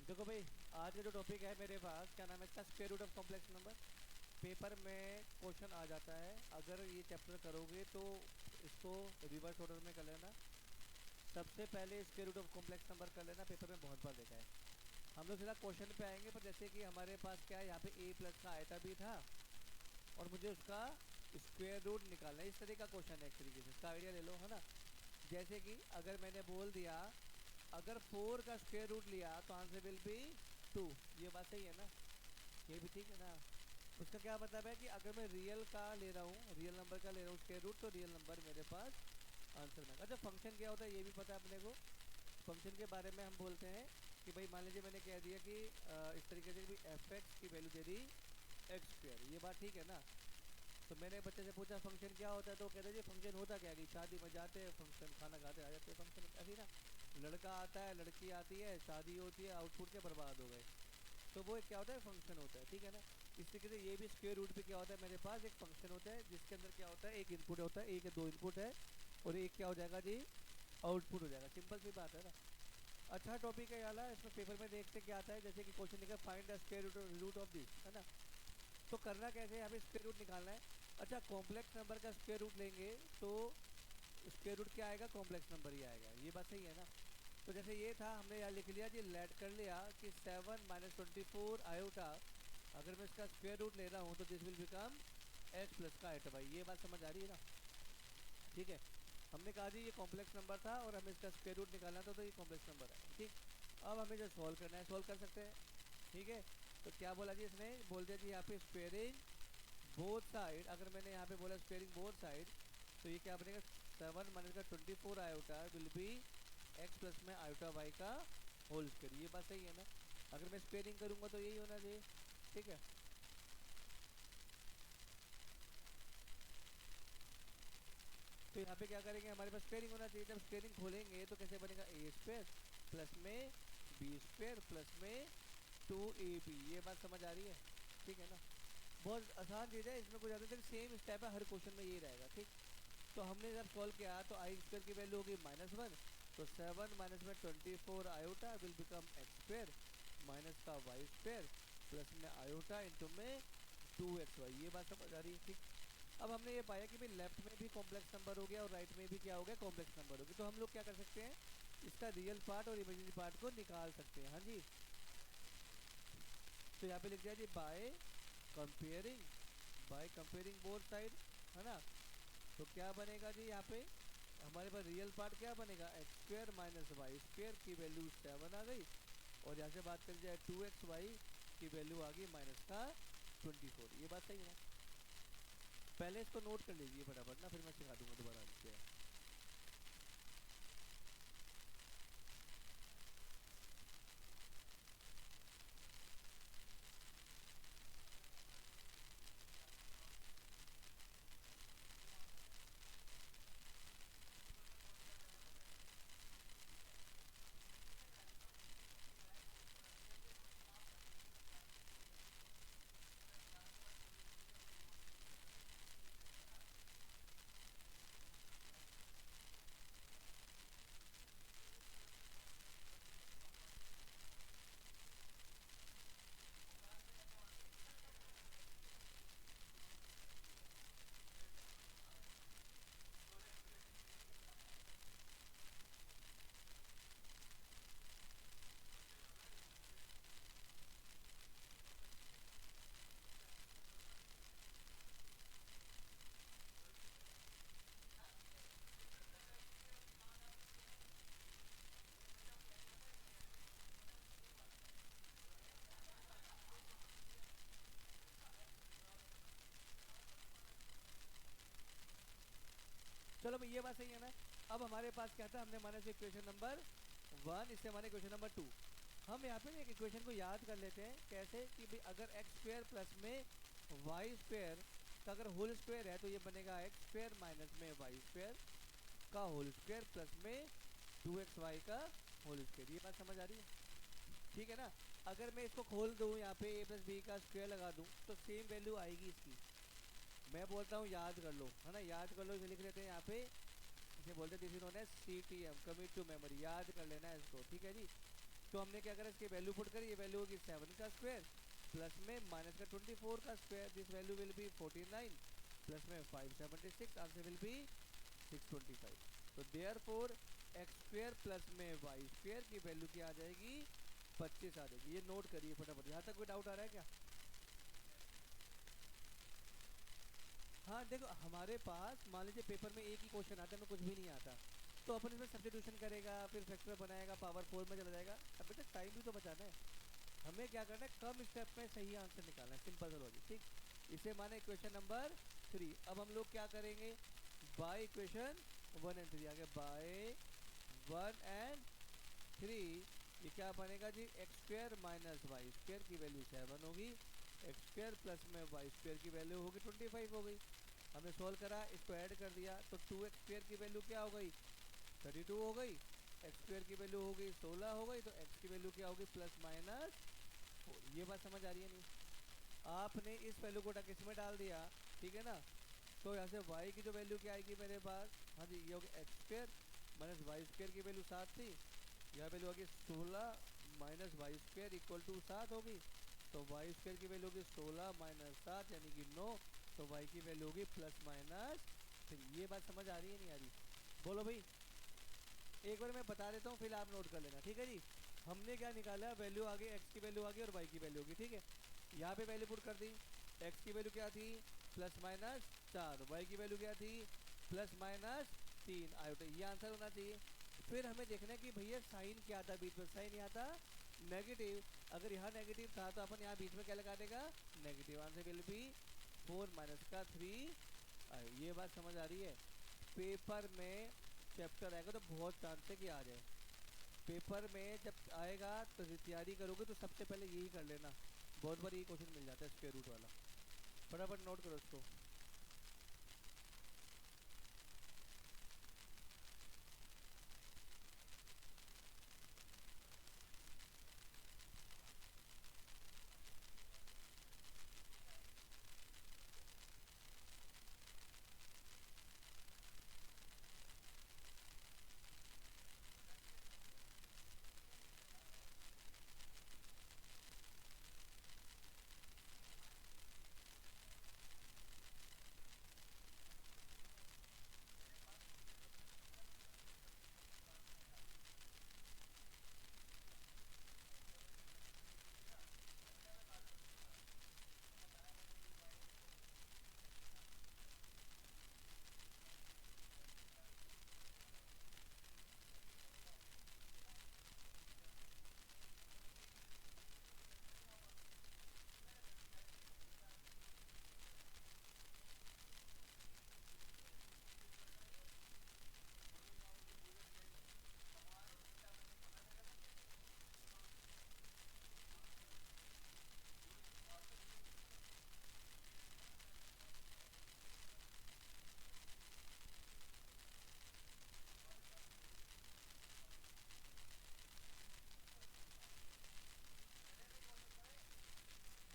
देखो भाई, आज का जो टॉपिक है मेरे पास, क्या नाम है इसका, square root of complex number. Paper में क्वेश्चन आ जाता है, अगर ये चैप्टर करोगे तो इसको रिवर्स ऑर्डर में कर लेना। सबसे पहले square root of complex number कर लेना, पेपर में बहुत बार देखा है। हम लोग सीधा क्वेश्चन पे आएंगे, पर जैसे कि हमारे पास क्या है, यहाँ पे ए प्लस का आयता भी था और मुझे उसका स्क्वायर रूट निकालना है। इस तरह का क्वेश्चन है, एक तरीके से इसका आइडिया ले लो, है ना। जैसे कि अगर मैंने बोल दिया, अगर 4 का स्क्वायर रूट लिया तो आंसर विल बी 2। ये बात सही है ना, ये भी ठीक है ना। उसका क्या मतलब है कि अगर मैं रियल का ले रहा हूँ, रियल नंबर का ले रहा हूँ स्क्वायर रूट, तो रियल नंबर मेरे पास आंसर में। अच्छा, फंक्शन क्या होता है ये भी पता है अपने को। फंक्शन के बारे में हम बोलते हैं कि भाई मान लीजिए मैंने कह दिया कि इस तरीके से कि एफ एक्स की वैल्यू दे दी एक्स स्क्वायर, ये बात ठीक है ना। तो मैंने बच्चे से पूछा फंक्शन क्या होता है, तो कहते हैं जी फंक्शन होता क्या है कि शादी में जाते हैं फंक्शन, खाना खाते आ जाते हैं, फंक्शन ऐसे ही ना। लड़का आता है, लड़की आती है, शादी होती है, आउटपुट के बर्बाद हो गए, तो वो एक क्या होता है, फंक्शन होता है, ठीक है ना। इस तरीके से ये भी स्क्वायर रूट पे क्या होता है, मेरे पास एक फंक्शन होता है जिसके अंदर क्या होता है, एक इनपुट होता है, एक या दो इनपुट है, और एक क्या हो जाएगा जी, आउटपुट हो जाएगा। सिंपल सी बात है ना। अच्छा टॉपिक है ये वाला, इसमें पेपर में देखते क्या आता है, जैसे कि क्वेश्चन लिखा find the square root of this, है ना। तो करना कैसे है, यहाँ पे स्क्वायर रूट निकालना है। अच्छा, कॉम्प्लेक्स नंबर का स्क्वायर रूट लेंगे तो स्क्वायर रूट क्या आएगा, कॉम्प्लेक्स नंबर ही आएगा, ये बात सही है ना। तो जैसे ये था, हमने यहाँ लिख लिया जी, लेट कर लिया कि 7 - 24 आयोटा, अगर मैं इसका स्क्वायर रूट ले रहा हूँ तो this will become x plus का आयोटा। भाई ये बात समझ आ रही है ना, ठीक है। हमने कहा जी ये कॉम्प्लेक्स नंबर था और हमें इसका स्क्वायर रूट निकालना था, तो ये कॉम्प्लेक्स नंबर है, ठीक। अब हमें जो सॉल्व करना है, सॉल्व कर सकते हैं, ठीक है। तो क्या बोला जी इसने, बोल दिया जी यहाँ पे स्क्वेयरिंग बोथ साइड। अगर मैंने यहाँ पे बोला स्क्वेयरिंग बोथ साइड, तो ये क्या बनेगा, 7 - 24 iota will B x plus में आयोटा वाई का होल स्क्वायर। ये बात सही है ना। अगर मैं स्क्वेयरिंग करूँगा तो यही होना चाहिए, ठीक है। तो यहाँ पे क्या करेंगे, हमारे पास स्क्वेयरिंग होना चाहिए। जब स्क्वेयरिंग खोलेंगे तो कैसे बनेगा, ए स्क्वायर प्लस में बी स्क्वायर प्लस में 2ab। ये बात समझ आ रही है, ठीक है ना। बहुत आसान चीज़ है, इसमें कुछ ज़्यादा सेम स्टेप है, हर क्वेश्चन में यही रहेगा, ठीक। तो हमने जब सॉल्व किया तो आई स्क्वायर की वैल्यू होगी -1, तो 7 - 24 iota will become x square minus का वाई स्क्वायर प्लस में आयोटा इंटू में 2xy। ये बात समझ आ रही है, ठीक। अब हमने ये पाया कि भाई लेफ्ट में भी कॉम्प्लेक्स नंबर हो गया और राइट में भी क्या हो गया, कॉम्प्लेक्स नंबर हो गया। तो हम लोग क्या कर सकते हैं, इसका रियल पार्ट और इमेजिनरी पार्ट को निकाल सकते हैं, हाँ जी। तो यहाँ पे लिख दिया जी comparing by comparing both side, है ना। तो क्या बनेगा जी, यहाँ पे हमारे पास रियल पार्ट क्या बनेगा, x square minus y square की वैल्यू 7 आ गई, और यहाँ से बात करी जाए 2xy की वैल्यू आ गई माइनस का 24। ये बात सही है ना। पहले इसको नोट कर लीजिए फटाफट ना, फिर मैं सिखा दूंगा दोबारा से। चलो भाई ये बात सही है ना। अब हमारे पास क्या था, हमने माना से इक्वेशन नंबर 1, इससे माने इक्वेशन नंबर 2। हम यहाँ पे ना एक इक्वेशन को याद कर लेते हैं, कैसे कि भाई अगर एक्स स्क्वायर प्लस में वाई स्क्वायर का अगर होल स्क्वायर है, तो ये बनेगा एक्स स्क्वायर माइनस में वाई स्क्वायर का होल स्क्वायर प्लस में 2xy का होल स्क्वायर। ये बात समझ आ रही है, ठीक है ना। अगर मैं इसको खोल दूँ, यहाँ पे a प्लस बी का स्क्वायर लगा दूँ, तो सेम वैल्यू आएगी इसकी। मैं बोलता हूँ याद कर लो, है ना, याद कर लो, इसे लिख लेते हैं यहाँ पे। इसे बोलते हैं this is known as CTM, commit to memory, याद कर लेना है इसको, ठीक है जी। तो हमने क्या करा, इसकी वैल्यू पुट करी, ये वैल्यू होगी 7 का स्क्वायर प्लस में माइनस का 24 का square, this value will B 49 plus में 576, आंसर विल बी 625। तो देयरफॉर एक्स स्क्वायर प्लस में वाई स्क्वायर की वैल्यू क्या आ जाएगी, 25 आ जाएगी। ये नोट करिए फटाफट। यहाँ तक कोई डाउट आ रहा है क्या? हाँ देखो, हमारे पास मान लीजिए पेपर में एक ही क्वेश्चन आता है, हमें कुछ भी नहीं आता, तो अपन इसमें सब्स्टिट्यूशन करेगा, फिर फैक्टर बनाएगा, पावर 4 में चला जाएगा। अब बेटा टाइम भी तो बचाना है, हमें क्या करना है, कम स्टेप में सही आंसर निकालना है, सिंपल सा लॉजिक, ठीक। इसे माने इक्वेशन नंबर 3। अब हम लोग क्या करेंगे, बाय इक्वेशन 1 एंड 3 आगे, बाय 1 एंड 3 ये क्या बनेगा जी, x square minus y square की वैल्यू 7 होगी, एक्स स्क्वायर प्लस में वाई स्क्वायर की वैल्यू होगी 25 हो गई। हमने सोल्व करा, इसको ऐड कर दिया, तो 2x स्क्वायर की वैल्यू क्या हो गई, 32 हो गई, एक्स स्क्वायर की वैल्यू हो गई 16 हो गई, तो एक्स की वैल्यू क्या होगी, प्लस माइनस 4। ये बात समझ आ रही है नहीं? आपने इस वैल्यू को उठा के इसमें डाल दिया, ठीक है ना, तो यहाँ से y की जो वैल्यू क्या आएगी मेरे पास, हाँ जी ये होगी x square minus y square की वैल्यू 7 थी, यह वैल्यू होगी 16 minus y square equal to 7 होगी, तो वाई स्क्वायर की वैल्यू होगी 16 माइनस 7 यानी कि 9, तो वाई की वैल्यू होगी प्लस माइनस 3। ये बात समझ आ रही है नहीं आ रही? बोलो भाई, एक बार मैं बता देता हूँ फिर आप नोट कर लेना, ठीक है जी। हमने क्या निकाला, वैल्यू आ गई, एक्स की वैल्यू आ गई और वाई की वैल्यू होगी, ठीक है। यहाँ पे वैल्यू पुट कर दी, एक्स की वैल्यू क्या थी, प्लस माइनस 4, वाई की वैल्यू क्या थी, प्लस माइनस 3 आयोटा, ये आंसर होना चाहिए। फिर हमें देखना है कि भैया साइन क्या था बीच में, साइन यहाँ था नेगेटिव, अगर यहाँ नेगेटिव था तो अपन यहाँ बीच में क्या लगा देगा, negative, answer will be 4 minus का 3 आयो। ये बात समझ आ रही है? पेपर में चैप्टर आएगा तो बहुत चांस है कि आ जाए, पेपर में जब आएगा तो तैयारी करोगे तो सबसे पहले यही कर लेना, बहुत बार यही क्वेश्चन मिल जाता है स्क्वायर रूट वाला, फटाफट नोट करो इसको।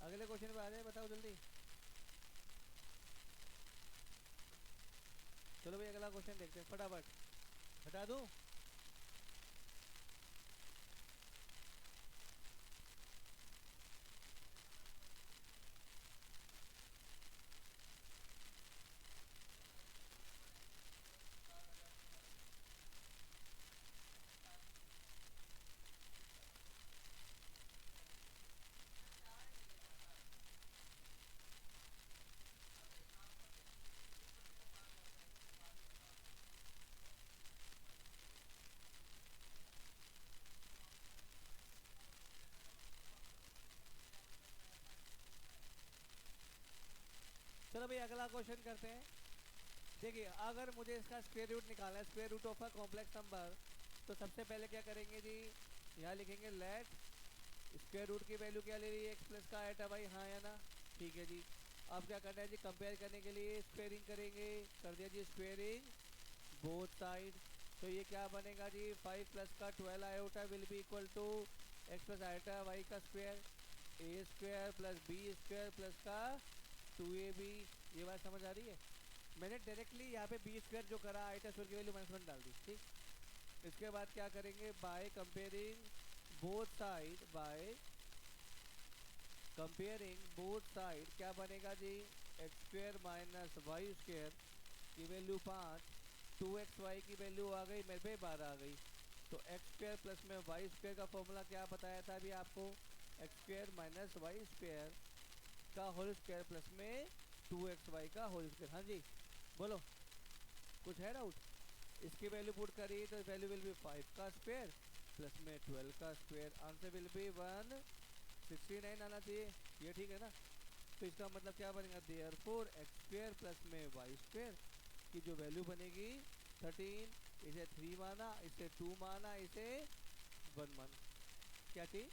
अगले क्वेश्चन पे आ जाए, बताओ जल्दी। चलो भाई अगला क्वेश्चन देखते हैं फटाफट, हटा दूं? चलो भाई अगला क्वेश्चन करते हैं। देखिए अगर मुझे इसका स्क्वायर रूट निकालना है, square root of a complex number, तो सबसे पहले क्या करेंगे जी, यहाँ लिखेंगे लेट स्क्वायर रूट की वैल्यू क्या ले रही है, एक्स प्लस का आया भाई, हाँ या ना, ठीक है जी। अब क्या करना है जी, कंपेयर करने के लिए स्क्वेयरिंग करेंगे, कर दिया जी स्क्वेयरिंग बोथ साइड, तो ये क्या बनेगा जी, 5 प्लस का 12 iota will be equal to x plus iota y का square, A square plus B square plus का 2ab। ये बात समझ आ रही है? मैंने डायरेक्टली यहाँ पे बी स्क्वायर जो करा आयोटा स्क्वायर की वैल्यू -1 डाल दी, ठीक। इसके बाद क्या करेंगे, by comparing both side by comparing both side क्या बनेगा जी, x square minus y square की वैल्यू 5, 2xy की वैल्यू आ गई मेरे पे 12 आ गई। तो एक्स स्क्वायर प्लस में वाई स्क्वायर का फॉर्मूला क्या बताया था अभी आपको, x square minus y square का होल स्क्वायर प्लस में 2xy का होल स्क्वायर। हाँ जी बोलो, कुछ है डाउट? इसकी वैल्यू पुट करी तो वैल्यू विल बी 5 का स्क्वायर प्लस में 12 का स्क्वायर, आंसर विल बी 169 आना चाहिए। ये ठीक है ना? तो इसका मतलब क्या बनेगा, देयरफॉर एक्स स्क्वायर प्लस में वाई स्क्वायर की जो वैल्यू बनेगी 13, इसे 3 माना, इसे 2 माना, इसे 1 माना। क्या चाहिए?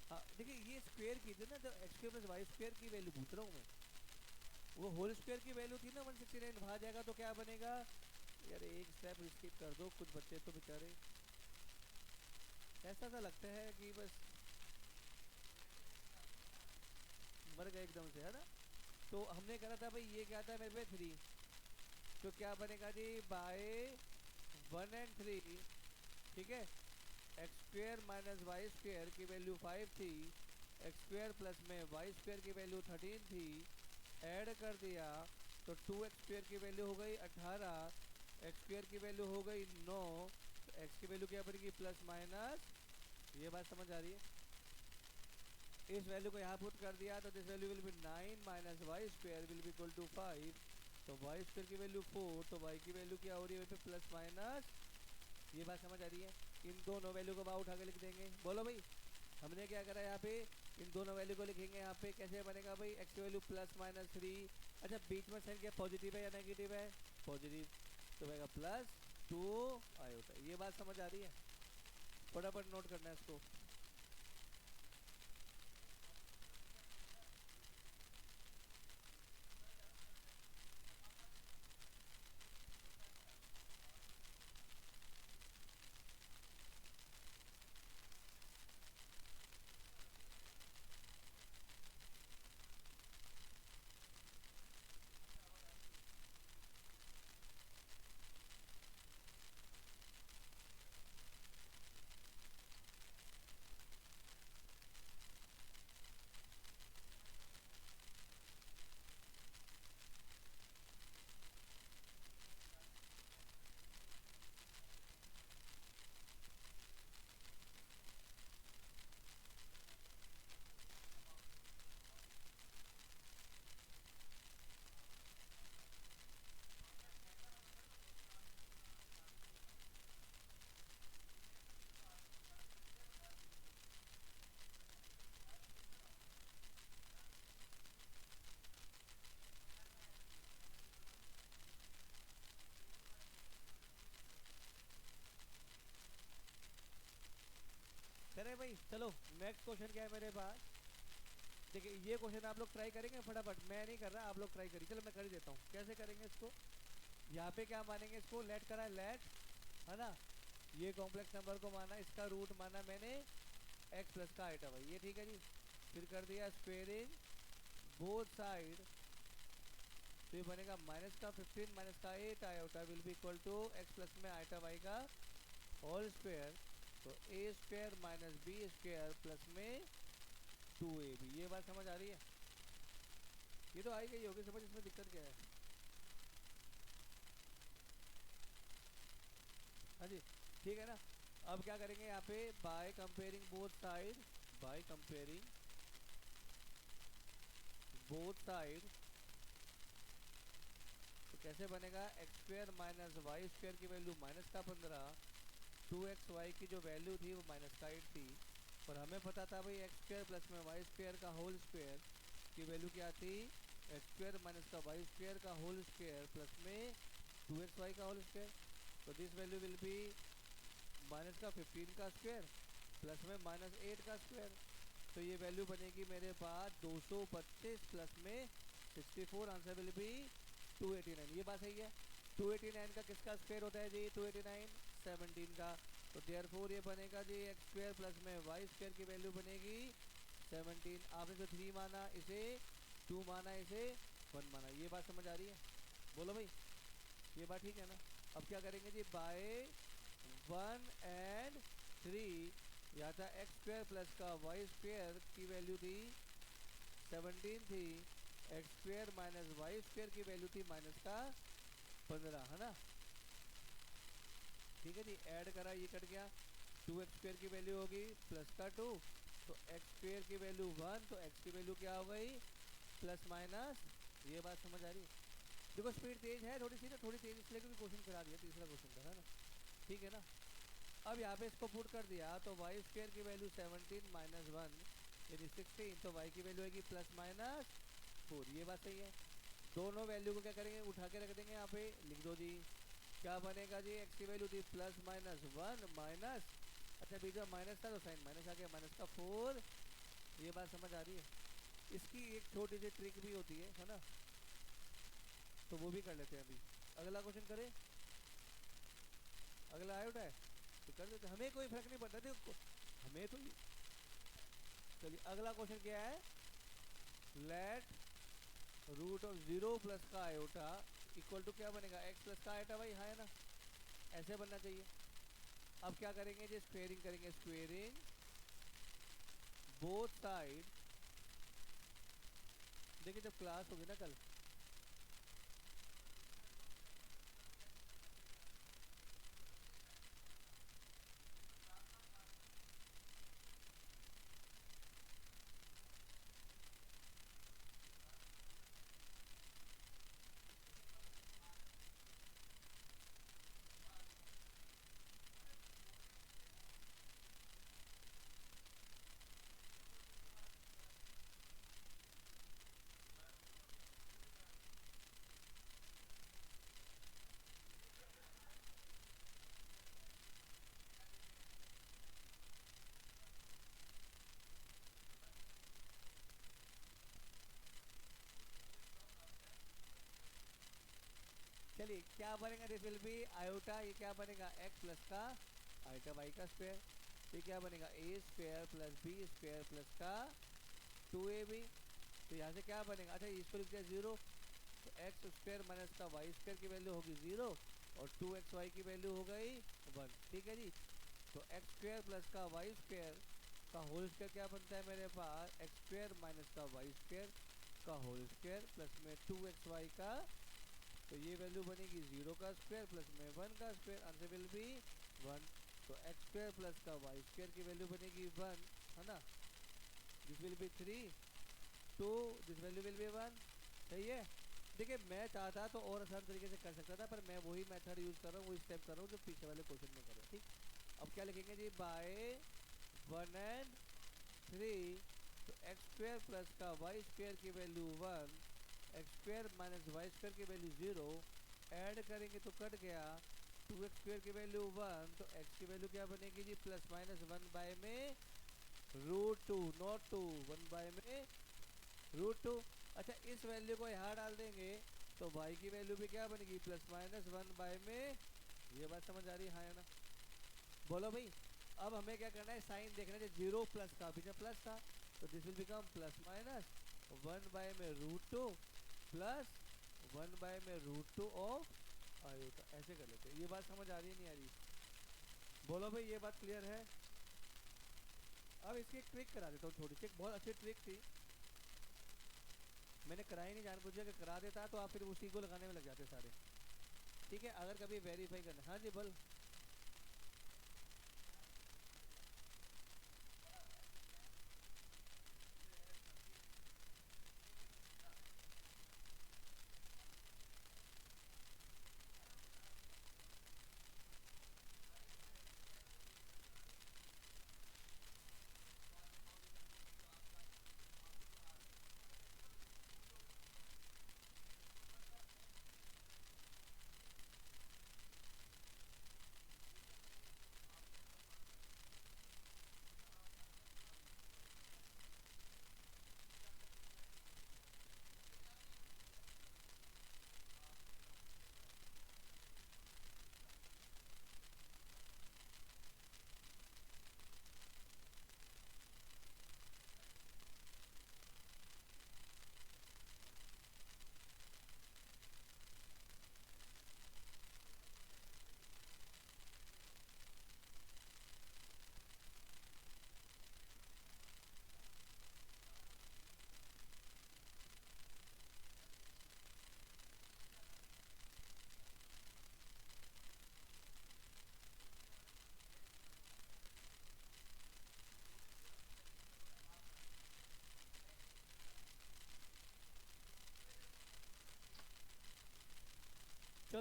हाँ देखिए ये स्क्वायर की थी ना, जो x square plus y square की वैल्यू पूछ रहा हूँ मैं, वो होल स्क्वायर की वैल्यू थी ना 169, वहाँ जाएगा तो क्या बनेगा। यार एक स्टेप स्किप कर दो, कुछ बच्चे तो बेचारे ऐसा सा लगता है कि बस मर गए एकदम से, है ना? तो हमने करा था भाई, ये क्या था मेरे पे 3, तो क्या बनेगा जी बाय 1 और 3, ठीक है। X square minus y square की वैल्यू 5 थी, एक्स स्क्वायर प्लस में वाई स्क्वायर की वैल्यू 13 थी, ऐड कर दिया तो 2x स्क्वायर की वैल्यू हो गई 18, एक्स स्क्वायर की वैल्यू हो गई 9, तो एक्स की वैल्यू क्या बनेगी प्लस माइनस, ये बात समझ आ रही है? इस वैल्यू को यहाँ पुट कर दिया तो this value will be 9 minus y square will be equal to 5, तो वाई स्क्वायर की वैल्यू 4, तो वाई की वैल्यू क्या हो रही है प्लस माइनस, ये बात समझ आ रही है? इन दोनों वैल्यू को बाहर उठा के लिख देंगे, बोलो भाई। हमने क्या करा यहाँ पे, इन दोनों वैल्यू को लिखेंगे यहाँ पे, कैसे बनेगा भाई, एक्स की वैल्यू प्लस माइनस 3, अच्छा बीच में साइन क्या पॉजिटिव है या नेगेटिव है, पॉजिटिव, तो बनेगा प्लस 2 आयोटा। ये बात समझ आ रही है? फटाफट नोट करना है इसको। करे भाई, चलो नेक्स्ट क्वेश्चन क्या है मेरे पास। देखिए ये क्वेश्चन आप लोग ट्राई करेंगे फटाफट, मैं नहीं कर रहा, आप लोग ट्राई करिए, चलो मैं कर ही देता हूँ कैसे करेंगे इसको। यहाँ पे क्या मानेंगे इसको, लेट करा है लेट, है ना, ये कॉम्प्लेक्स नंबर को माना, इसका रूट माना मैंने एक्स प्लस का आइटम है, ये ठीक है जी। फिर कर दिया स्क्वेयरिंग बोथ साइड, तो ये बनेगा माइनस का 15 माइनस का 8 iota will be equal to x plus में आइटा वाई का होल स्क्वायर, तो A square minus B square plus में 2ab। ये बात समझ आ रही है? ये तो आई गई होगी समझ, इसमें दिक्कत क्या है? हाँ जी ठीक है ना। अब क्या करेंगे यहाँ पे, by comparing both side, by comparing both side, तो कैसे बनेगा, x square minus y square की वैल्यू माइनस का 15, 2xy की जो वैल्यू थी वो माइनस का 8 थी, और हमें पता था भाई एक्स स्क्वायर प्लस में वाई स्क्वायर का होल स्क्वायर की वैल्यू क्या थी, एक्स स्क्वायर माइनस का वाई स्क्वायर का होल स्क्वायर प्लस में 2xy का होल स्क्वायर, तो this value will B minus का 15 का स्क्वायर प्लस में माइनस 8 का स्क्वायर, तो ये वैल्यू बनेगी मेरे पास 225 प्लस में 64, आंसर विल बी 289। ये बात सही है? 289 का किसका स्क्वायर होता है जी, 289 17 का, तो देयरफॉर ये बनेगा जी एक्स स्क्वायर प्लस में वाई स्क्वायर की वैल्यू बनेगी 17, आपने जो 3 माना इसे 2 माना, इसे 1 माना। ये बात समझ आ रही है? बोलो भाई, ये बात ठीक है ना? अब क्या करेंगे जी, बाय 1 और 3 यहाँ था एक्स स्क्वायर प्लस का वाई स्क्वायर की वैल्यू थी 17 थी, x square minus y square की वैल्यू थी माइनस का 15, है ना। ठीक है जी, ऐड करा, ये कट गया, 2x स्क्वायर की वैल्यू होगी प्लस का 2, तो एक्स स्क्वायर की वैल्यू 1, तो एक्स की वैल्यू क्या हो गई प्लस माइनस। ये बात समझ आ रही है। देखो स्पीड तेज है थोड़ी सी ना, थोड़ी तेज इसलिए क्योंकि क्वेश्चन करा दिया, तीसरा क्वेश्चन का, है ना। ठीक है ना। अब यहाँ पे इसको पुट कर दिया तो वाई स्क्वायर की वैल्यू 17 माइनस 1 यानी 16, तो वाई की वैल्यू आएगी प्लस माइनस 4। ये बात सही है। दोनों वैल्यू को क्या करेंगे, उठा के रख देंगे यहाँ पे, लिख दो जी। क्या बनेगा जी, एक्स की वैल्यू थी प्लस माइनस 1 माइनस, अच्छा बीच में माइनस था तो साइन माइनस आ गया, माइनस का 4। ये बात समझ आ रही है। इसकी एक छोटी सी ट्रिक भी होती है ना, तो वो भी कर लेते हैं अभी। अगला क्वेश्चन करें, अगला आया उठा है तो कर देते, हमें कोई फर्क नहीं पड़ता, देखो हमें तो। चलिए अगला क्वेश्चन क्या है, लेट रूट ऑफ 0 प्लस का आयोटा इक्वल टू क्या बनेगा, एक्स प्लस का आयोटा, भाई हाँ है ना, ऐसे बनना चाहिए। अब क्या करेंगे जी, स्क्वेयरिंग करेंगे, स्क्वेयरिंग बोथ साइड। देखिए जब क्लास होगी ना कल, चलिए क्या बनेगा, दिस विल बी आयोटा, ये क्या बनेगा एक्स प्लस का आयोटा वाई का स्क्वायर, ये क्या बनेगा A square plus B square plus का 2ab। तो यहाँ से क्या बनेगा, अच्छा इसको लिख दिया 0, तो एक्स स्क्वायर माइनस का वाई स्क्वायर की वैल्यू होगी 0 और 2xy की वैल्यू हो गई 1। ठीक है जी, तो एक्स स्क्वायर प्लस का वाई स्क्वायर का होल स्क्वायर क्या बनता है मेरे पास, एक्स स्क्वायर माइनस का वाई स्क्वायर का होल स्क्वायर प्लस में 2xy का, तो ये वैल्यू बनेगी 0 का स्क्वायर प्लस में 1 का स्क्वायर, आंसर विल बी 1। तो एक्स स्क्वायर प्लस का वाई स्क्वायर की वैल्यू बनेगी 1, है ना, this will B 3, 2, this value will B 1। सही है। देखिए मैं चाहता तो और आसान तरीके से कर सकता था, पर मैं वही मेथड यूज कर रहा हूँ, वही स्टेप कर रहा हूँ जो पीछे वाले क्वेश्चन में करो। ठीक, अब क्या लिखेंगे जी, बाय 1 एंड 3, तो एक्स स्क्वायर प्लस का वाई स्क्वायर की value 1, x square minus y square की वैल्यू 0, ऐड करेंगे तो कट गया, 2x स्क्वायर की वैल्यू 1, तो x की वैल्यू क्या बनेगी जी प्लस माइनस 1 बाय में रूट 2, नॉट 2, 1 बाय में रूट 2। अच्छा इस वैल्यू को यहाँ डाल देंगे तो y की वैल्यू भी क्या बनेगी प्लस माइनस 1 बाय में। ये बात समझ आ रही है हाँ या ना, बोलो भाई। अब हमें क्या करना है, साइन देखना है, जीरो प्लस का बीच में प्लस था, तो this will become plus minus 1 by में रूट 2 प्लस 1 बाय में रूट 2 ऑफ आयोटा, ऐसे कर लेते हैं। ये बात समझ आ रही है नहीं आ रही, बोलो भाई ये बात क्लियर है। अब इसकी एक ट्रिक करा देता हूँ छोटी सी, एक बहुत अच्छी ट्रिक थी, मैंने कराई नहीं जानबूझ के, करा देता तो आप फिर उसी को लगाने में लग जाते सारे। ठीक है, अगर कभी वेरीफाई करना, हाँ जी बोल।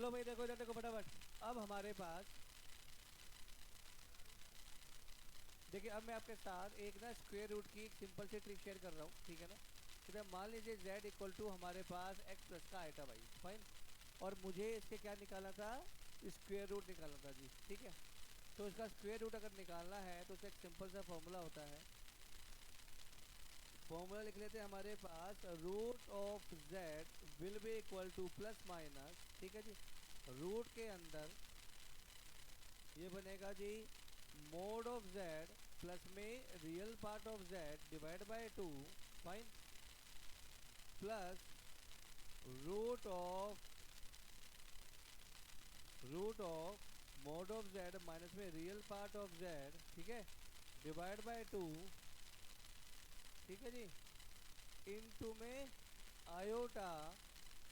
चलो भाई देखो इधर देखो फटाफट। अब हमारे पास देखिए, अब मैं आपके साथ एक ना स्क्वायर रूट की एक सिंपल सी ट्रिक शेयर कर रहा हूँ, ठीक है ना। तो मान लीजिए z इक्वल टू हमारे पास x प्लस का आएगा भाई, फाइन। और मुझे इसके क्या निकालना था, स्क्वायर रूट निकालना था जी, ठीक है। तो इसका स्क्वायर रूट अगर निकालना है तो उसका एक सिंपल सा फॉर्मूला होता है। फॉर्मूला लिख लेते हैं हमारे पास, root of z will be equal to plus minus, ठीक है जी। रूट के अंदर ये बनेगा जी मोड ऑफ z प्लस में real part of z divide by 2, fine, plus root of mod of z minus में रियल पार्ट ऑफ z, ठीक है, डिवाइड बाय 2, ठीक है जी, इनटू में आयोटा,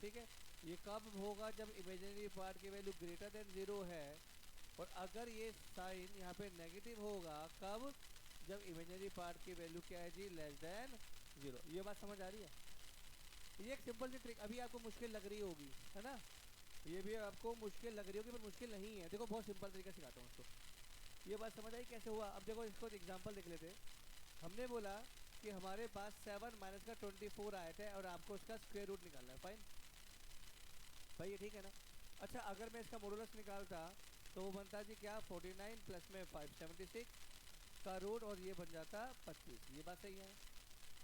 ठीक है। ये कब होगा, जब इमेजिनरी पार्ट की वैल्यू ग्रेटर देन 0 है। और अगर ये साइन यहाँ पे नेगेटिव होगा कब, जब इमेजिनरी पार्ट की वैल्यू क्या है जी, लेस देन 0। ये बात समझ आ रही है। ये एक सिंपल सी ट्रिक, अभी आपको मुश्किल लग रही होगी, है ना। ये भी आपको मुश्किल लग रही होगी पर मुश्किल नहीं है। देखो बहुत सिंपल तरीका सिखाता हूँ उसको। ये बात समझ आई कैसे हुआ। अब देखो इसको एग्जांपल देख लेते। हमने बोला कि हमारे पास 7 माइनस का 24 आया था और आपको उसका स्क्वायर रूट निकालना है, फाइन भाई, ये ठीक है ना। अच्छा, अगर मैं इसका मॉडुलस निकालता तो वो बनता जी क्या, 49 प्लस में 576 का रूट, और ये बन जाता 25। ये बात सही है।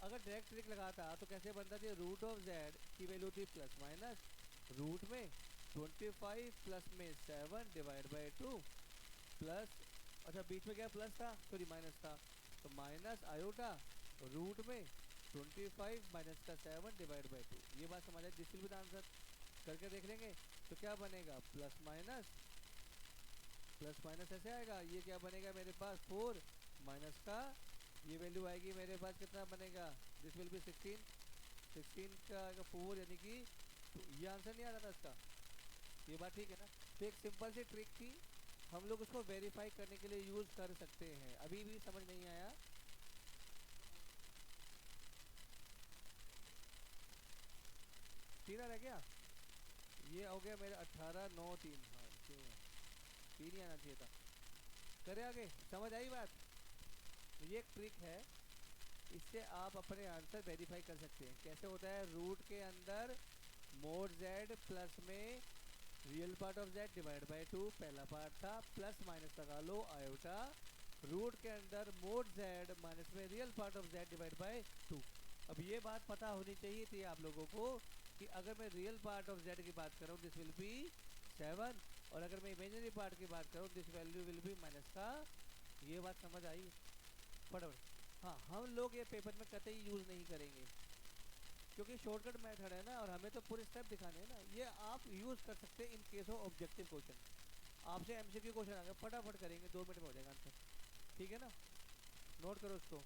अगर डायरेक्ट ट्रिक लगाता तो कैसे बनता थी, रूट ऑफ जेड की वैल्यू थी प्लस माइनस रूट में 25 प्लस में 7 डिवाइड बाई 2 प्लस, अच्छा बीच में क्या प्लस था, सॉरी माइनस था, तो माइनस आयोटा रूट में 25 माइनस का 7 डिवाइड बाई 2। ये बात समझ आई। This will be the answer. करके देख लेंगे तो क्या बनेगा, प्लस माइनस ऐसे आएगा। ये क्या बनेगा मेरे पास 4 माइनस का, ये वैल्यू आएगी मेरे पास कितना बनेगा, दिस विल बी 16, 16 का 4 यानी कि ये आंसर नहीं आ रहा था इसका। ये बात ठीक है ना। तो एक सिंपल सी ट्रिक थी, हम लोग उसको वेरीफाई करने के लिए यूज कर सकते हैं। अभी भी समझ नहीं आया, तीन रह गया। ये हो गया मेरा 18 9 3, हाँ तीन ही आना चाहिए था। करे आगे, समझ आई बात। ये एक ट्रिक है, इससे आप अपने आंसर वेरीफाई कर सकते हैं। कैसे होता है, रूट के अंदर मोड z प्लस में real part of z divide by 2 पहला पार्ट था, प्लस माइनस लगा लो आयोटा रूट के अंदर मोड z माइनस में real part of z divide by 2। अब ये बात पता होनी चाहिए थी आप लोगों को कि अगर मैं रियल पार्ट ऑफ z की बात करूँ दिस विल बी 7, और अगर मैं इमेजिनरी पार्ट की बात करूँ this value will B minus का। ये बात समझ आई फटाफट। हाँ, हम लोग ये पेपर में कतई यूज़ नहीं करेंगे क्योंकि शॉर्टकट मेथड है ना, और हमें तो पूरे स्टेप दिखाने हैं ना। ये आप यूज़ कर सकते हैं in case of objective question. आपसे एमसीक्यू क्वेश्चन आ गया, फटाफट करेंगे, 2 मिनट में हो जाएगा आंसर, ठीक है ना। नोट करो उसको।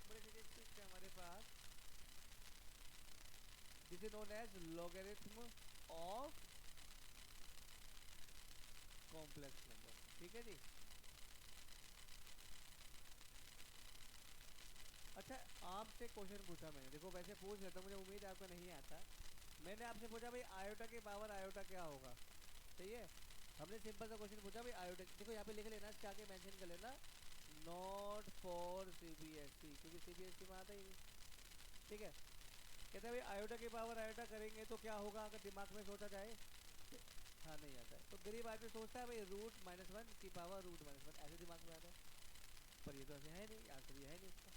बड़े स्टैटिस्टिक्स है हमारे पास, this is known as logarithm of complex number. ठीक है जी। अच्छा, आपसे क्वेश्चन पूछा मैंने, देखो वैसे पूछ लेता हूँ, मुझे उम्मीद है आपको नहीं आता। मैंने आपसे पूछा भाई आयोटा की पावर आयोटा क्या होगा, सही है। हमने सिंपल सा क्वेश्चन पूछा भाई आयोटा, देखो यहाँ पे लिख लेना, इसके आगे मेंशन कर लेना नॉट फॉर सीबीएसई, क्योंकि सीबीएसई में आता ही नहीं। ठीक है। कहते हैं भाई आयोटा की पावर आयोटा करेंगे तो क्या होगा, अगर दिमाग में सोचा जाए तो। हाँ नहीं आता है, तो गरीब आदमी सोचता है भाई रूट माइनस वन की पावर रूट माइनस वन, ऐसे दिमाग में आता है। पर ये तो ऐसे है नहीं, आंसर ये है नहीं इसका।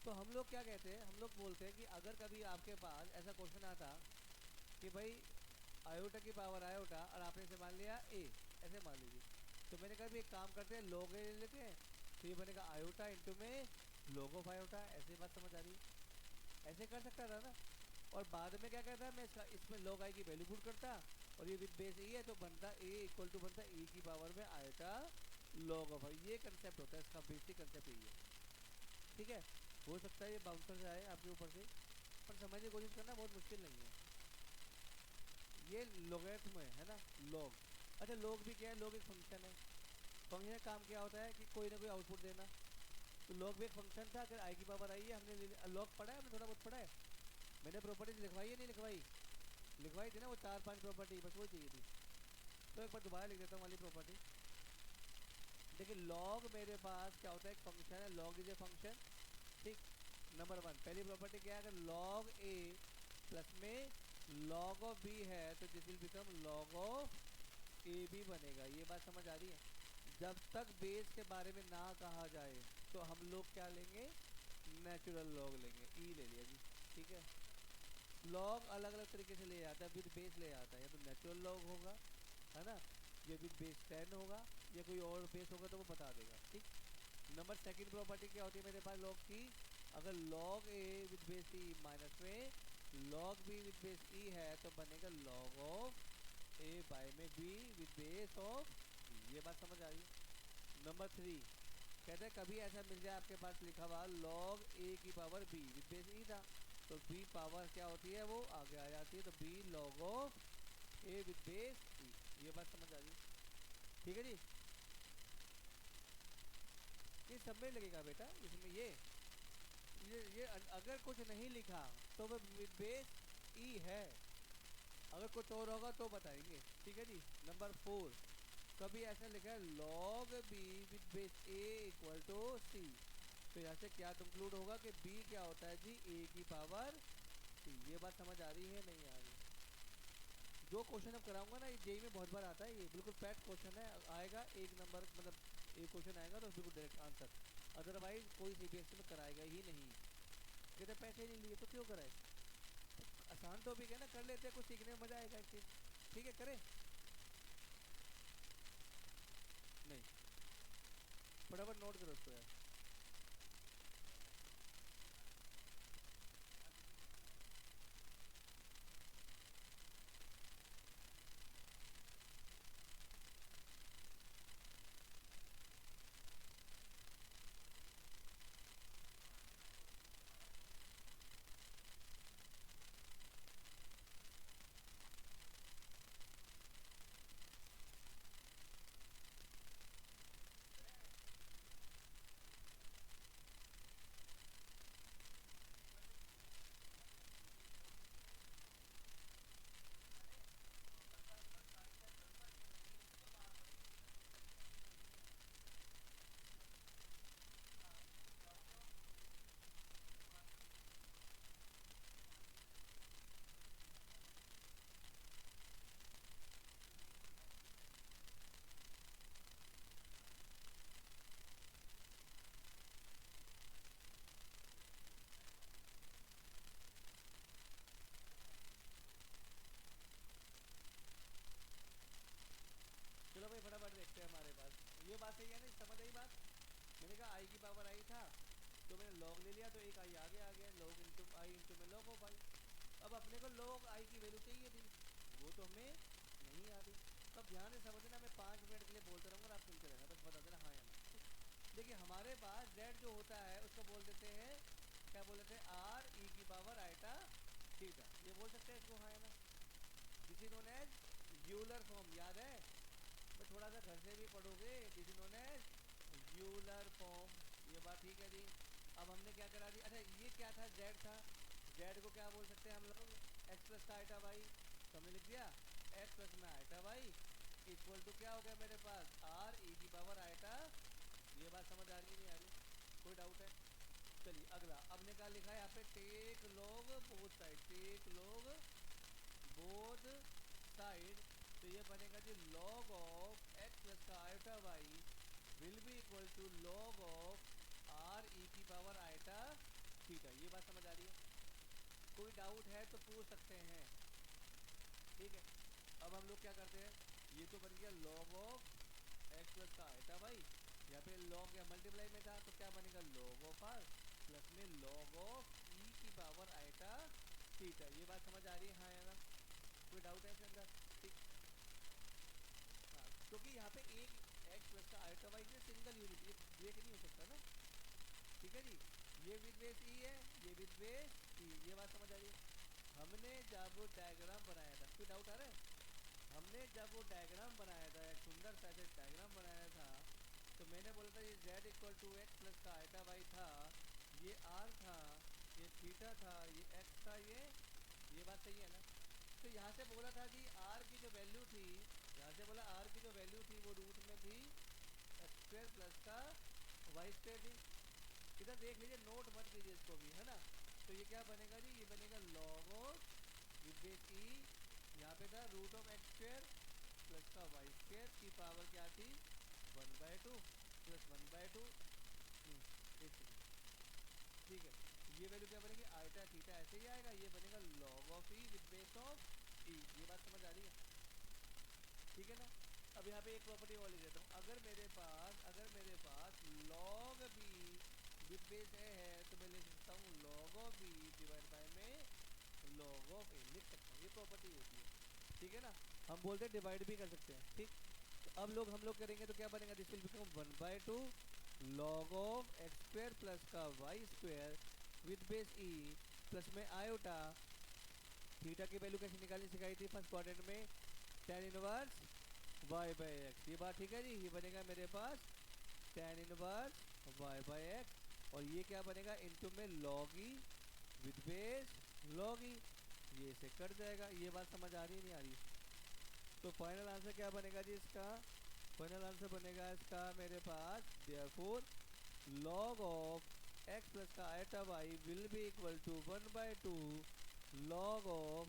तो हम लोग क्या कहते हैं, हम लोग बोलते हैं कि अगर कभी आपके पास ऐसा क्वेश्चन आता कि भाई आयोटा की पावर आयोटा और आपने इसे मान लिया ए, ऐसे मान लीजिए, तो मैंने कहा भी एक काम करते हैं लॉग ए ले लेते हैं, तो ये बनेगा आयोटा इंटू में लॉग ऑफ आयोटा, ऐसे बात समझ आ रही है। ऐसे कर सकता था ना। और बाद में क्या कहता है, मैं इसका इसमें लॉग आई की वैल्यू पुट करता, और ये विद बेस ए है तो बनता ए इक्वल टू बनता ए की पावर में आयोटा लॉग ऑफ आई। ये कंसेप्ट होता है इसका, बेसिक कंसेप्ट यही है। ठीक है। हो सकता है ये बाउंसर से आए आपके ऊपर से, पर समझने की कोशिश करना, बहुत मुश्किल नहीं है। ये लोगरिथम है ना, लॉग। अच्छा लॉग भी क्या है, लॉग एक फंक्शन है। फंक्शन का काम क्या होता है कि कोई ना कोई आउटपुट देना। तो लॉग भी एक फंक्शन था, अगर आई की पावर आई है, हमने लॉग पढ़ा है, हमने थोड़ा बहुत पढ़ा है। मैंने प्रॉपर्टीज लिखवाई है नहीं लिखवाई, लिखवाई थी ना वो 4-5 प्रॉपर्टी, बस वो चाहिए थी। तो एक बार दोबारा लिख देता हूँ वाली प्रॉपर्टी। देखिए लॉग मेरे पास क्या होता है, एक फंक्शन है, लॉग इज ए फंक्शन। ठीक। नंबर वन, पहली प्रॉपर्टी क्या है, अगर लॉग ए प्लस में लॉग ऑफ बी है तो this will become log of a b बनेगा। ये बात समझ आ रही है। जब तक बेस के बारे में ना कहा जाए तो हम लोग क्या लेंगे, नेचुरल लॉग लेंगे, ई ले लिया जी। ठीक है। लॉग अलग अलग तरीके से ले आता है, विद बेस ले आता है, या तो नेचुरल लॉग होगा, है ना, ये विद बेस 10 होगा, या कोई और बेस होगा तो वो बता देगा। ठीक। नंबर सेकंड प्रॉपर्टी क्या होती है मेरे पास लॉग की, अगर log A with base E minus में लॉग बी विद बेस ई है तो बनेगा लॉग ऑफ ए बाय में B with base of e. ये बात समझ आ रही है। नंबर थ्री, कहते हैं कभी ऐसा मिल जाए आपके पास लिखा हुआ लॉग ए की पावर बी विद बेस ई था, तो बी पावर क्या होती है वो आगे आ जाती है, तो b log of a with base e. ये बात समझ आ रही है। ठीक है जी। ये सब में लगेगा बेटा, इसमें ये अगर कुछ नहीं लिखा तो वो विद बेस ई है, अगर कुछ और होगा तो बताएंगे। ठीक है जी। नंबर फोर, कभी ऐसा लिखा है log b with base a equal to c, तो यहाँ से क्या कंक्लूड होगा कि बी क्या होता है जी, ए की पावर सी। ये बात समझ आ रही है नहीं आ रही। जो क्वेश्चन अब कराऊंगा ना, ये जेई में बहुत बार आता है, ये बिल्कुल फैक्ट क्वेश्चन है, आएगा एक नंबर, मतलब एक क्वेश्चन आएगा तो बिल्कुल डायरेक्ट आंसर। अदरवाइज कोई सीबीएसई में कराएगा ही नहीं, कहते पैसे नहीं लिए तो क्यों कराए। आसान टॉपिक है ना, कर लेते हैं, कुछ सीखने में मजा आएगा एक चीज। ठीक है करें। नहीं, फटाफट नोट करो उसको यार। चलो भाई फटाफट देखते हैं हमारे पास। ये बात सही है ना, समझ आई बात। मैंने कहा आई की पावर आई था, तो मैंने लॉग ले लिया, तो एक आई आगे आ गया, लॉग इंटू आई इंटू में लॉग ऑफ आई। अब अपने को लॉग आई की वैल्यू चाहिए थी, वो तो हमें नहीं आती। तब ध्यान से समझना, मैं 5 मिनट के लिए बोलता रहूँगा, आप सुनते रहना, बस बता देना हाँ या ना। देखिए हमारे पास z जो होता है उसको बोल देते हैं क्या बोल रहे थे, आर ई की पावर आइटा थीटा, ये बोल सकते हैं इसको, हाँ है ना। This is known as Euler form, याद है, मैं थोड़ा सा घर से भी पढ़ोगे, this is known as Euler form, ये बात ठीक है जी। अब हमने क्या करा दी, अच्छा ये क्या था, जेड था, जेड को क्या बोल सकते हैं हम लोग, एक्स प्लस का आइटा वाई, तो हमने लिख दिया एक्स प्लस में आइटा वाई इक्वल टू क्या हो गया मेरे पास, आर ई की पावर आइटा, ये बात समझ आ रही है नहीं आ रही, कोई डाउट है। चलिए अगला, अब ने क्या लिखा है यहाँ पे, take log both side, take log both side, तो ये बनेगा जी लॉग ऑफ एक्स प्लस का iota y will be equal to log of r e की पावर आइटा थीटा, ये बात समझ आ रही है। कोई डाउट है तो पूछ सकते हैं, ठीक है। अब हम लोग क्या करते हैं, ये तो बन गया लॉग ऑफ एक्स प्लस का आइटा वाई, यहाँ पे लॉग या मल्टीप्लाई में था तो क्या बनेगा लॉग ऑफ आर प्लस में लॉग ऑफ ई की पावर आइटा थीटा, ये बात समझ आ रही है, हाँ या ना, कोई डाउट है इसके अंदर, ठीक। हाँ क्योंकि यहाँ पे एक एक्स प्लस का आइटा वाई से सिंगल यूनिट, ये ब्रेक नहीं हो सकता ना, ठीक है जी। ये विद बेस ई है, ये विद बेस ई, ये बात समझ आ रही है। हमने जब डायग्राम बनाया था, कोई डाउट आ रहा है, हमने जब वो डायग्राम बनाया था, एक सुंदर सा डायग्राम बनाया था, तो मैंने बोला था ये z equal to x plus का आइटा वाई था, ये r था, ये थीटा था, ये x था, ये बात सही है ना। तो यहाँ से बोला था कि r की जो वैल्यू थी, यहाँ से बोला r की जो वैल्यू थी वो रूट में थी एक्स स्क्वायर प्लस का वाई स्क्वायर थी। इधर देख लीजिए, नोट मत कीजिए इसको भी, है ना। तो ये क्या बनेगा जी, ये बनेगा log of with base e, यहाँ पे था root of x square plus का वाई स्क्वायर की पावर क्या थी 1/2 प्लस 1/2, एक सेकेंड, ठीक है। ये वैल्यू क्या बनेगी, आइटा थीटा ऐसे ही आएगा, ये बनेगा log of e with base of e, ये बात समझ आ रही है, ठीक है ना। अब यहाँ पे एक प्रॉपर्टी और लिख देता हूँ, अगर मेरे पास log b विद बेस ए है तो मैं लिख सकता हूँ log of b divide by में log ऑफ a, लिख सकता हूँ, ये प्रॉपर्टी होती है, ठीक है ना। हम बोलते हैं डिवाइड भी कर सकते हैं, ठीक। तो अब हम लोग करेंगे तो क्या बनेगा, this will become 1/2 log of x square plus का y square with base e plus में आयोटा, थीटा की वैल्यू कैसे निकालनी सिखाई थी फर्स्ट क्वाड्रेंट में, tan inverse y by x, ये बात ठीक है जी। ये बनेगा मेरे पास tan inverse y by x, और ये क्या बनेगा इनटू में log e with base log e, ये से कट जाएगा, ये बात समझ आ रही है नहीं आ रही। तो फाइनल आंसर क्या बनेगा जी इसका, फाइनल आंसर बनेगा इसका मेरे पास therefore log of x plus का iota y will be equal to 1/2 log of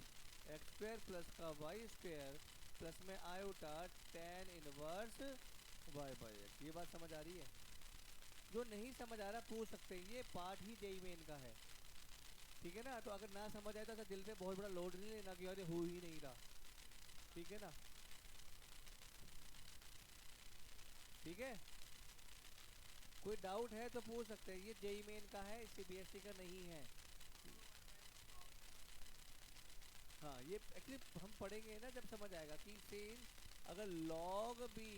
x square plus का वाई स्क्वायर प्लस में iota tan inverse y by x, ये बात समझ आ रही है। जो नहीं समझ आ रहा पूछ सकते हैं, ये पार्ट ही जेई में इनका है, ठीक है ना। तो अगर ना समझ आए तो ऐसा दिल पे बहुत बड़ा लोड नहीं लेना कि अरे हो ही नहीं रहा, ठीक है ना, ठीक है। कोई डाउट है तो पूछ सकते हैं, ये जेई मेन का है, सीबीएसई का नहीं है। हाँ ये एक्चुअली हम पढ़ेंगे ना जब समझ आएगा कि सेम, अगर log b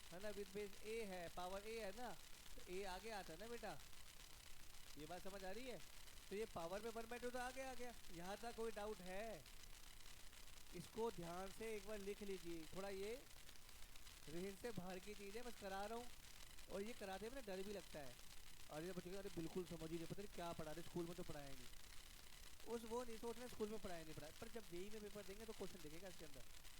है ना विद बेस a है, पावर a है ना, तो a आगे आता है ना बेटा, ये बात समझ आ रही है। तो ये पावर में 1/2 तो आगे आ गया, यहाँ तक कोई डाउट है, इसको ध्यान से एक बार लिख लीजिए, थोड़ा ये रेंज से बाहर की चीज़ है, बस करा रहा हूँ, और ये कराते में ना डर भी लगता है, अरे बच्चों अरे बिल्कुल समझ ही नहीं, पता नहीं क्या पढ़ा रहे, स्कूल में तो पढ़ाया नहीं, उस वो नहीं सोच रहे स्कूल में पढ़ाया नहीं पढ़ाया, पर जब जेई में पेपर देंगे तो क्वेश्चन देखेगा इसके अंदर।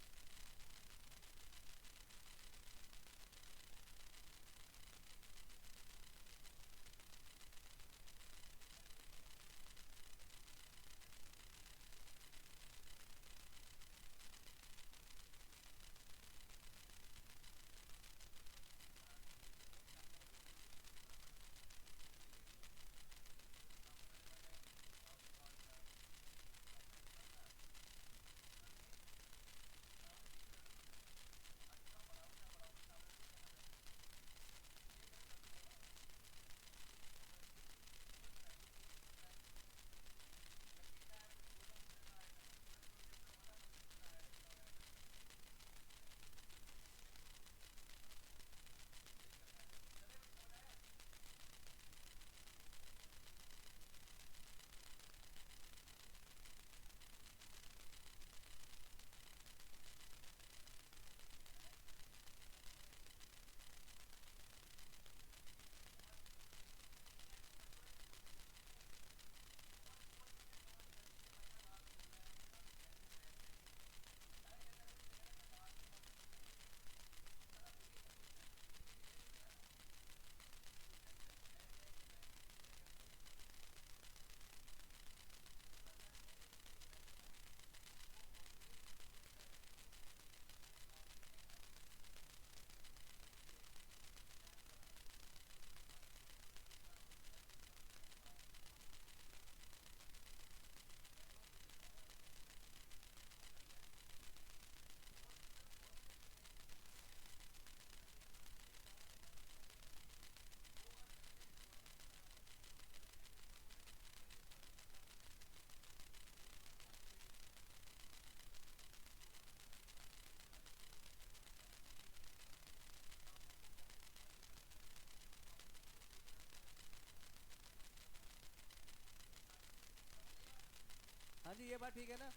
जी ये बात ठीक है ना,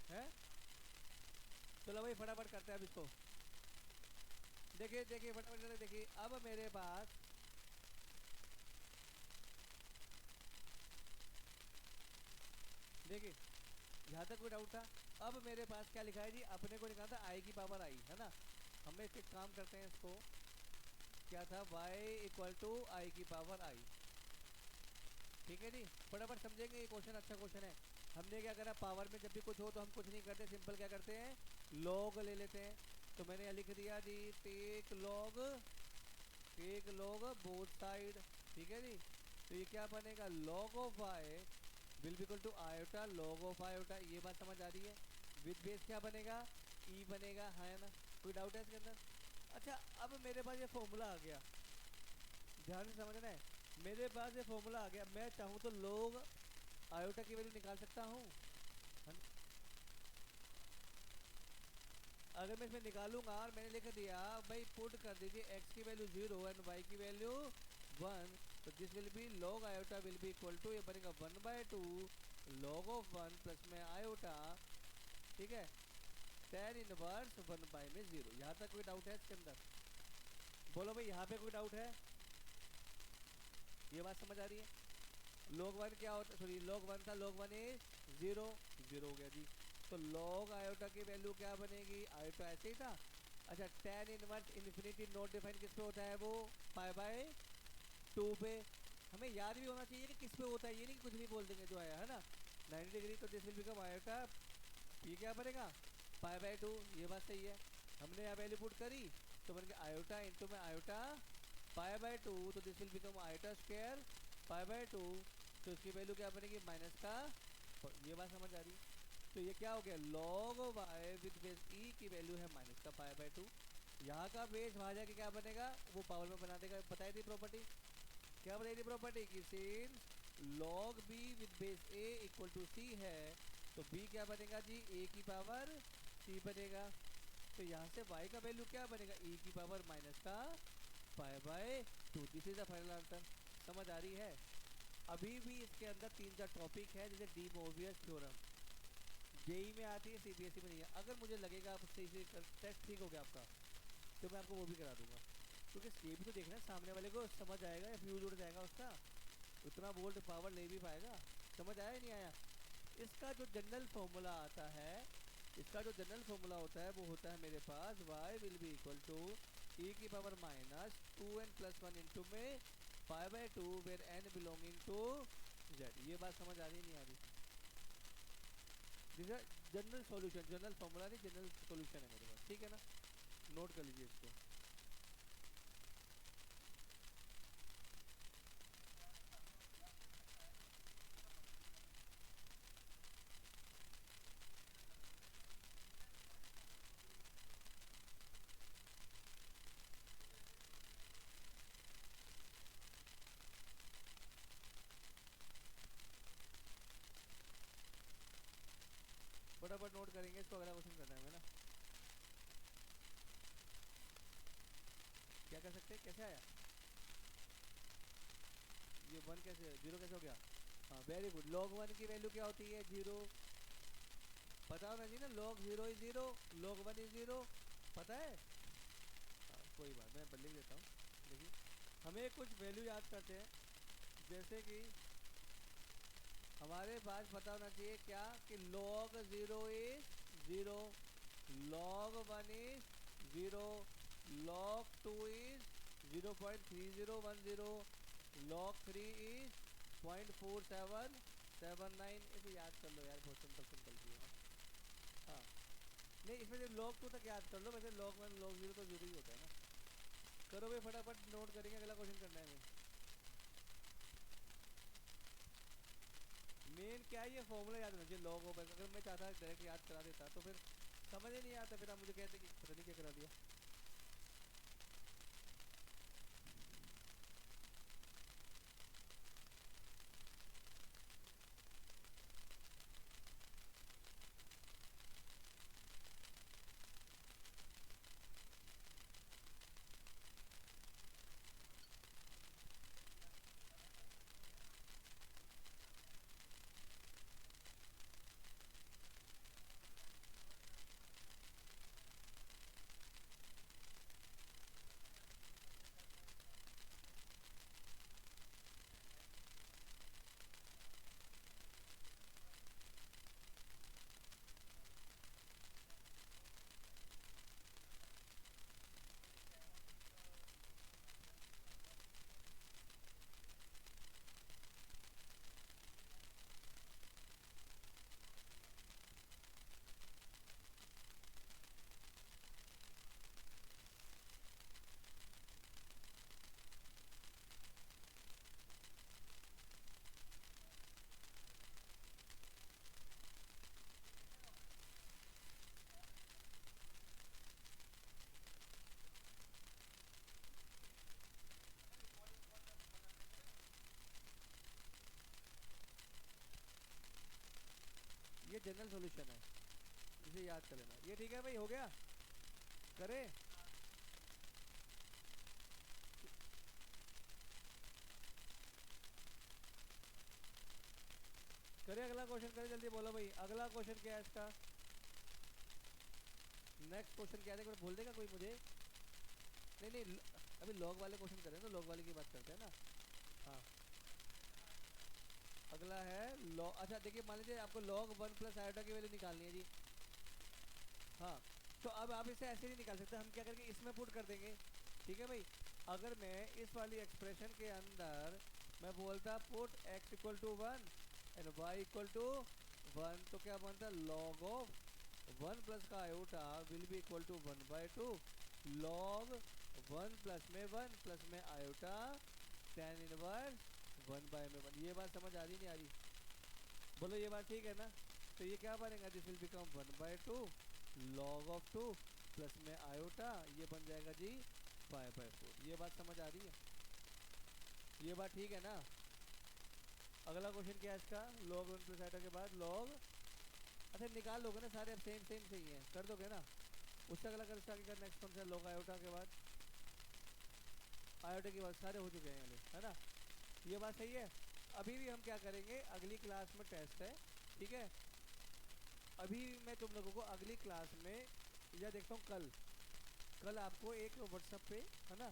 है? चलो भाई फटाफट करते हैं अब इसको। देखिए देखिए फटाफट करते देखिए, अब मेरे पास देखिए यहाँ तक कोई डाउट था? अब मेरे पास क्या लिखा है जी, अपने को लिखा था आई की पावर आई, है ना? हमें एक काम करते हैं इसको, क्या था, y इक्वल टू आई की पावर आई। ठीक है जी, फटाफट समझेंगे, ये क्वेश्चन अच्छा क्वेश्चन है। हमने क्या करा, पावर में जब भी कुछ हो तो हम कुछ नहीं करते, सिंपल क्या करते हैं, लॉग ले लेते हैं। तो मैंने यहाँ लिख दिया जी, टेक लॉग बोथ साइड। ठीक है जी, तो ये क्या बनेगा, log of y will be equal to iota log of iota. ये बात समझ आ रही है? विद बेस क्या बनेगा, ई बनेगा, है ना? कोई डाउट है इसके अंदर? अच्छा, अब मेरे पास ये फॉर्मूला आ गया, ध्यान से समझना है। मेरे पास ये फॉर्मूला आ गया, मैं चाहूँ तो लोग आयोटा की वैल्यू निकाल सकता हूँ। अगर मैं इसमें निकालूंगा और मैंने लिख दिया भाई पुट कर दीजिए x की वैल्यू 0 एंड y की वैल्यू 1, तो this will be log iota will be equal to, ये बनेगा 1/2 log ऑफ 1 प्लस में आयोटा। ठीक है, tan इनवर्स 1/0। यहाँ तक कोई डाउट है इसके अंदर? बोलो भाई, यहाँ पे कोई डाउट है? ये बात समझ आ रही है? log 1 क्या होता है, सॉरी log 1 था, log 1 इज 0, 0 हो गया जी। तो log आयोटा की वैल्यू क्या बनेगी, आयोटा ऐसे ही था। अच्छा, tan inverse infinity note define किस पे होता है, वो पाई बाय 2 पे। हमें याद भी होना चाहिए कि किस पे होता है, ये नहीं कि कुछ भी बोल देंगे जो आया, है ना? 90 डिग्री, तो दिस विल बिकम आयोटा, ये क्या बनेगा, पाई बाय 2। ये बात सही है। हमने यहाँ वैल्यू पुट करी तो बन गया आयोटा इंटू में आयोटा पाई बाय 2, तो this will become iota square pi by 2। तो इसकी वैल्यू क्या बनेगी, माइनस का। ये बात समझ आ रही है? तो ये क्या हो गया, log y with base e की वैल्यू है माइनस का पाई बाय 2। यहाँ का बेस वहाँ जाके क्या बनेगा, वो पावर में बना देगा। बताई थी प्रॉपर्टी, क्या बताई थी प्रॉपर्टी की, since log b with base a equal to c है, तो b क्या बनेगा जी, a की पावर c बनेगा। तो यहाँ से y का वैल्यू क्या बनेगा, e की पावर माइनस का पाई by 2। This is the final answer. समझ आ रही है? अभी भी इसके अंदर 3-4 टॉपिक है, जैसे डी मोवियस थ्योरम, जेई में आती है, सीबीएसई में नहीं है। अगर मुझे लगेगा आप सही से टेस्ट ठीक हो गया आपका, तो मैं आपको वो भी करा दूंगा, क्योंकि ये भी तो देखना है, सामने वाले को समझ आएगा या फ्यूज उड़ जाएगा उसका, उतना वोल्ट पावर ले भी पाएगा। समझ आया नहीं आया? इसका जो जनरल फॉर्मूला आता है, इसका जो जनरल फॉर्मूला होता है वो होता है मेरे पास y will be equal to e की power minus 2n plus 1 into में pi by 2 where n belonging to z। ये बात समझ आ रही नहीं आ रही? This is general solution, general formula नहीं, जनरल सॉल्यूशन है मेरे पास। ठीक है ना, नोट कर लीजिए इसको। फटाफट नोट करेंगे इसको, अगला क्वेश्चन करना है हमें ना। क्या कर सकते हैं, कैसे आया ये, 1 कैसे 0 कैसे हो गया? हाँ वेरी गुड, log 1 की वैल्यू क्या होती है, 0। पता होना चाहिए ना, log 0 इज 0, log 1 इज 0, पता है? हाँ, कोई बात, मैं लिख देता हूँ। देखिए, हमें कुछ वैल्यू याद करते हैं, जैसे कि हमारे पास पता होना चाहिए क्या, कि log 0 is 0, log 1 is 0, log 2 is 0.3010, log 3 is 0.4779। इसे याद कर लो यार, बहुत सिंपल सिंपल चीज़ है। हाँ, नहीं इसमें से log 2 तक याद कर लो, वैसे log 1 log 0 तो 0 ही होता है ना। करो भाई फटाफट, नोट करेंगे, अगला क्वेश्चन करना है हमें। मेन क्या है, ये फॉर्मूला याद होना चाहिए, लॉग ऑफ। अगर मैं चाहता डायरेक्ट याद करा देता तो फिर समझ ही नहीं आता, फिर आप मुझे कहते कि पता नहीं क्या करा दिया। जनरल सॉल्यूशन है, इसे याद कर लेना। ये ठीक है भाई, हो गया? करे करे अगला क्वेश्चन करे, जल्दी बोलो भाई, अगला क्वेश्चन क्या है इसका? नेक्स्ट क्वेश्चन क्या है, एक बार बोल देगा कोई मुझे? नहीं नहीं अभी लॉग वाले क्वेश्चन करें ना, लॉग वाले की बात करते हैं ना। हाँ अगला है लॉग। अच्छा देखिए, मान लीजिए आपको log 1 प्लस आयोटा की वैल्यू निकालनी है जी। हाँ तो अब आप इसे ऐसे नहीं निकाल सकते, हम क्या करेंगे, इसमें पुट कर देंगे। ठीक है भाई, अगर मैं इस वाली एक्सप्रेशन के अंदर मैं बोलता put x equal to 1 and y equal to 1, तो क्या बनता? log ऑफ 1 प्लस का iota will be equal to 1/2 log 1 plus में 1 प्लस में आयोटा tan इनवर्स 1/1। ये बात समझ आ रही नहीं आ रही? बोलो ये बात ठीक है ना? तो ये क्या बनेगा, this will become 1/2 log of 2 plus में आयोटा, ये बन जाएगा जी 5/4। ये बात समझ आ रही है? ये बात ठीक है ना? अगला क्वेश्चन क्या है इसका, log 1 प्लस आयोटा के बाद log, अच्छा निकाल लोगे ना सारे, अब सेम सेम सही है, कर दोगे ना? उससे अगला कर, उससे आगे करना, नेक्स्ट कौन सा? log आयोटा के बाद, आयोटा के बाद सारे हो चुके हैं वाले, है ना? ये बात सही है। अभी भी हम क्या करेंगे, अगली क्लास में टेस्ट है, ठीक है? अभी मैं तुम लोगों को अगली क्लास में, या देखता हूँ कल, कल आपको एक व्हाट्सएप पे, है ना,